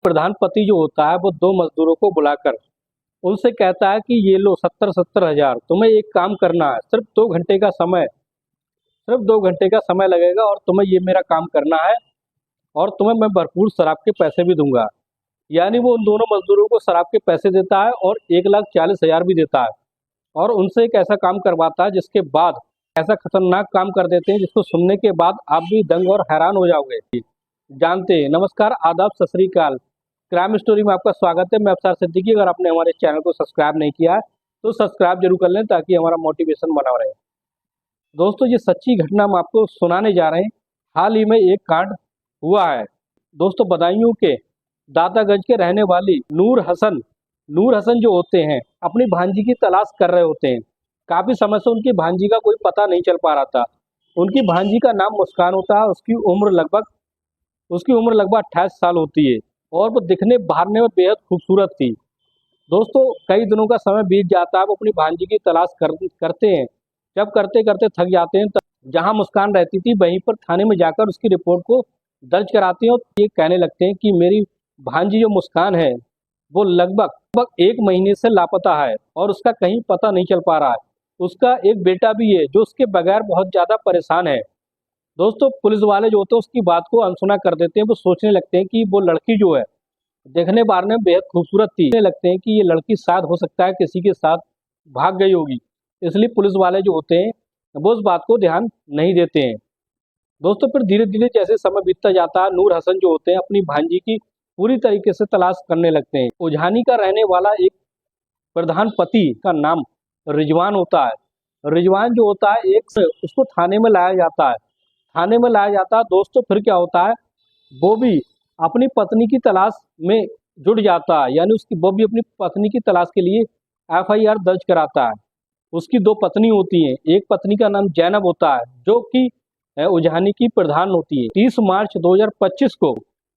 प्रधान पति जो होता है वो दो मजदूरों को बुलाकर उनसे कहता है कि ये लो 70,000 तुम्हें एक काम करना है, सिर्फ 2 घंटे का समय लगेगा और तुम्हें ये मेरा काम करना है और तुम्हें मैं भरपूर शराब के पैसे भी दूंगा। यानी वो उन दोनों मजदूरों को शराब के पैसे देता है और 1,40,000 भी देता है और उनसे एक ऐसा काम करवाता है जिसके बाद ऐसा खतरनाक काम कर देते हैं जिसको सुनने के बाद आप भी दंग और हैरान हो जाओगे। जानते हैं। नमस्कार, आदाब, सत श्री अकाल। क्राइम स्टोरी में आपका स्वागत है। मैं अफसर सिद्दीकी। अगर आपने हमारे चैनल को सब्सक्राइब नहीं किया है तो सब्सक्राइब जरूर कर लें ताकि हमारा मोटिवेशन बना रहे। दोस्तों, ये सच्ची घटना हम आपको सुनाने जा रहे हैं। हाल ही में एक कांड हुआ है। दोस्तों, बदायूं के दातागंज के रहने वाली नूर हसन जो होते हैं अपनी भांजी की तलाश कर रहे होते हैं। काफी समय से उनकी भांजी का कोई पता नहीं चल पा रहा था। उनकी भांजी का नाम मुस्कान होता है। उसकी उम्र लगभग 28 साल होती है और वो दिखने बहारने में बेहद खूबसूरत थी। दोस्तों, कई दिनों का समय बीत जाता है। वो अपनी भांजी की तलाश करते हैं। जब करते करते थक जाते हैं तब जहां मुस्कान रहती थी वहीं पर थाने में जाकर उसकी रिपोर्ट को दर्ज कराते हैं और ये कहने लगते हैं कि मेरी भांजी जो मुस्कान है वो लगभग 1 महीने से लापता है और उसका कहीं पता नहीं चल पा रहा है। उसका एक बेटा भी है जो उसके बगैर बहुत ज्यादा परेशान है। दोस्तों, पुलिस वाले जो होते हैं उसकी बात को अनसुना कर देते हैं। वो सोचने लगते हैं कि वो लड़की जो है देखने बार में बेहद खूबसूरत थी। सोचने लगते हैं कि ये लड़की शायद हो सकता है किसी के साथ भाग गई होगी, इसलिए पुलिस वाले जो होते हैं वो उस बात को ध्यान नहीं देते हैं। दोस्तों, फिर धीरे धीरे जैसे समय बीतता जाता है नूर हसन जो होते हैं अपनी भांजी की पूरी तरीके से तलाश करने लगते हैं। उझानी का रहने वाला एक प्रधान पति का नाम रिजवान होता है। रिजवान जो होता है उसको थाने में लाया जाता है। दोस्तों, फिर क्या होता है, वो भी अपनी पत्नी की तलाश में जुट जाता है। यानी वो भी अपनी पत्नी की तलाश के लिए FIR दर्ज कराता है। उसकी 2 पत्नी होती हैं। एक पत्नी का नाम जैनब होता है जो कि उझानी की प्रधान होती है। 30 मार्च 2025 को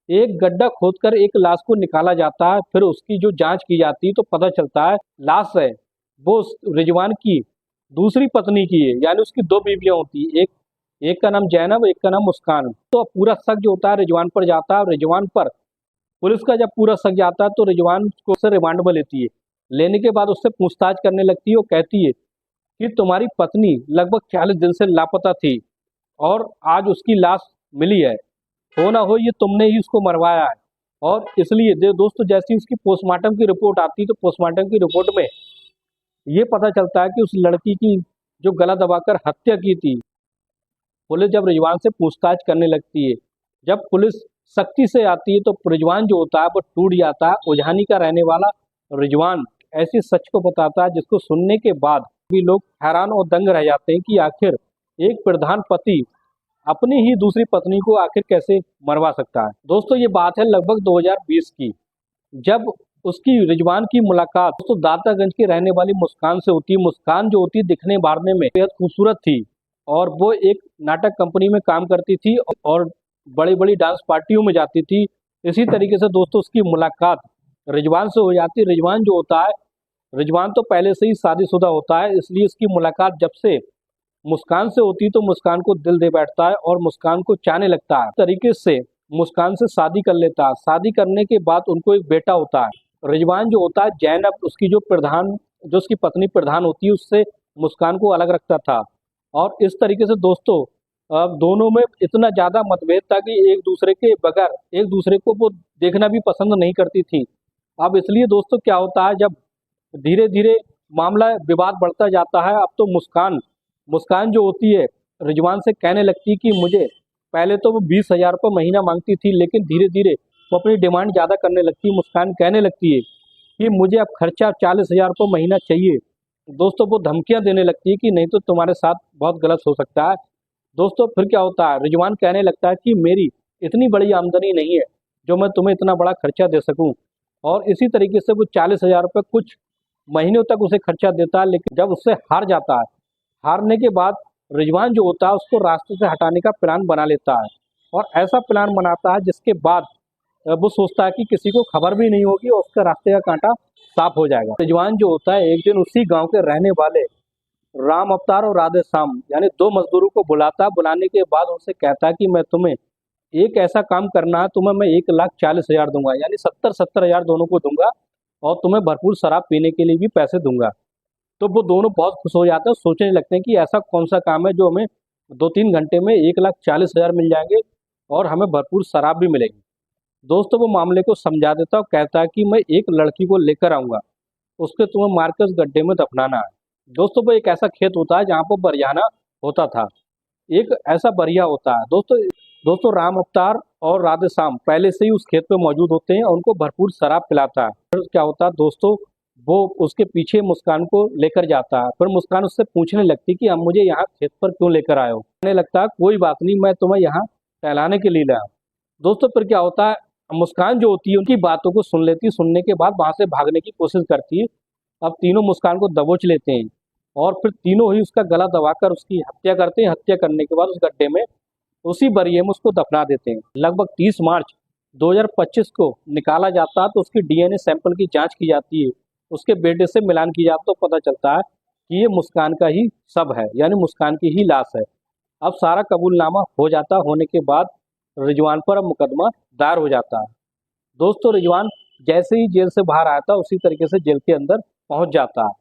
एक गड्ढा खोदकर एक लाश को निकाला जाता है। फिर उसकी जो जांच की जाती है तो पता चलता है लाश है वो रिजवान की दूसरी पत्नी की है। यानी उसकी 2 बीवियां होती है। एक का नाम जैनब, एक का नाम मुस्कान। तो पूरा शक जो होता है रिजवान पर जाता है और रिजवान पर पुलिस का जब पूरा शक जाता है तो रिजवान को उससे रिमांड में लेती है। लेने के बाद उससे पूछताछ करने लगती है। वो कहती है कि तुम्हारी पत्नी लगभग 40 दिन से लापता थी और आज उसकी लाश मिली है। हो ना हो ये तुमने ही उसको मरवाया है। और इसलिए दोस्तों, जैसी उसकी पोस्टमार्टम की रिपोर्ट आती है तो पोस्टमार्टम की रिपोर्ट में ये पता चलता है कि उस लड़की की जो गला दबाकर हत्या की थी। पुलिस जब रिजवान से पूछताछ करने लगती है, जब पुलिस सख्ती से आती है तो रिजवान जो होता है वो टूट जाता है। उझानी का रहने वाला रिजवान ऐसी सच को बताता है जिसको सुनने के बाद भी लोग हैरान और दंग रह जाते हैं कि आखिर एक प्रधान पति अपनी ही दूसरी पत्नी को आखिर कैसे मरवा सकता है। दोस्तों, ये बात है लगभग 2020 की, जब उसकी रिजवान की मुलाकात दोस्तों दातागंज के रहने वाली मुस्कान से होती है। मुस्कान जो होती है दिखने बारने में बेहद खूबसूरत थी और वो एक नाटक कंपनी में काम करती थी और बड़ी बड़ी डांस पार्टियों में जाती थी। इसी तरीके से दोस्तों उसकी मुलाकात रिजवान से हो जाती है। रिजवान तो पहले से ही शादीशुदा होता है, इसलिए इसकी मुलाकात जब से मुस्कान से होती तो मुस्कान को दिल दे बैठता है और मुस्कान को चाहने लगता है। इस तरीके से मुस्कान से शादी कर लेता है। शादी करने के बाद उनको एक बेटा होता है। रिजवान जो होता है जैनब जो उसकी पत्नी प्रधान होती है उससे मुस्कान को अलग रखता था। और इस तरीके से दोस्तों दोनों में इतना ज्यादा मतभेद था कि एक दूसरे के बगैर एक दूसरे को वो देखना भी पसंद नहीं करती थी। अब इसलिए दोस्तों क्या होता है, जब धीरे धीरे मामला विवाद बढ़ता जाता है, अब तो मुस्कान जो होती है रिजवान से कहने लगती है कि मुझे पहले तो वो 20,000 रुपये महीना मांगती थी, लेकिन धीरे धीरे वो अपनी डिमांड ज़्यादा करने लगती है। मुस्कान कहने लगती है कि मुझे अब खर्चा 40,000 रुपये महीना चाहिए। दोस्तों, वो धमकियां देने लगती है कि नहीं तो तुम्हारे साथ बहुत गलत हो सकता है। दोस्तों, फिर क्या होता है, रिजवान कहने लगता है कि मेरी इतनी बड़ी आमदनी नहीं है जो मैं तुम्हें इतना बड़ा खर्चा दे सकूं। और इसी तरीके से वो 40,000 रुपये कुछ महीनों तक उसे खर्चा देता है, लेकिन जब उससे हार जाता है, हारने के बाद रिजवान जो होता है उसको रास्ते से हटाने का प्लान बना लेता है और ऐसा प्लान बनाता है जिसके बाद वो सोचता है कि किसी को खबर भी नहीं होगी और उसका रास्ते का कांटा साफ हो जाएगा। रिजवान जो होता है एक दिन उसी गांव के रहने वाले राम अवतार और राधे श्याम यानी 2 मजदूरों को बुलाता है। बुलाने के बाद उनसे कहता है कि मैं तुम्हें एक ऐसा काम करना है, तुम्हें मैं 1,40,000 दूंगा, यानी 70,000 दोनों को दूंगा और तुम्हें भरपूर शराब पीने के लिए भी पैसे दूंगा। तो वो दोनों बहुत खुश हो जाते हैं, सोचने लगते हैं कि ऐसा कौन सा काम है जो हमें 2-3 घंटे में 1,40,000 मिल जाएंगे और हमें भरपूर शराब भी मिलेगी। दोस्तों वो मामले को समझा देता है और कहता है कि मैं एक लड़की को लेकर आऊंगा, उसके तुम्हें मारकर उस गड्ढे में दफनाना है। दोस्तों वो एक ऐसा खेत होता है जहाँ पर बरियाना होता था, एक ऐसा बढ़िया होता है। दोस्तों दोस्तों राम अवतार और राधे श्याम पहले से ही उस खेत पे मौजूद होते हैं और उनको भरपूर शराब पिलाता है। फिर क्या होता है दोस्तों, वो उसके पीछे मुस्कान को लेकर जाता है। फिर मुस्कान उससे पूछने लगती कि हम मुझे यहाँ खेत पर क्यों लेकर आए हो। कहने लगता है कोई बात नहीं, मैं तुम्हें यहाँ टहलाने के लिए लाया हूँ। दोस्तों फिर क्या होता है, मुस्कान जो होती है उनकी बातों को सुन लेती, सुनने के बाद वहां से भागने की कोशिश करती है। अब तीनों मुस्कान को दबोच लेते हैं और फिर तीनों ही उसका गला दबाकर उसकी हत्या करते हैं। हत्या करने के बाद उस गड्ढे में, उसी बरिये में उसको दफना देते हैं। लगभग 30 मार्च 2025 को निकाला जाता है तो उसकी डीएनए सैंपल की जांच की जाती है। उसके बेटे से मिलान की जाती है तो पता चलता है कि ये मुस्कान का ही शव है, यानी मुस्कान की ही लाश है। अब सारा कबूलनामा हो जाता होने के बाद रिजवान पर अब मुकदमा दायर हो जाता है। दोस्तों रिजवान जैसे ही जेल से बाहर आया था उसी तरीके से जेल के अंदर पहुंच जाता है।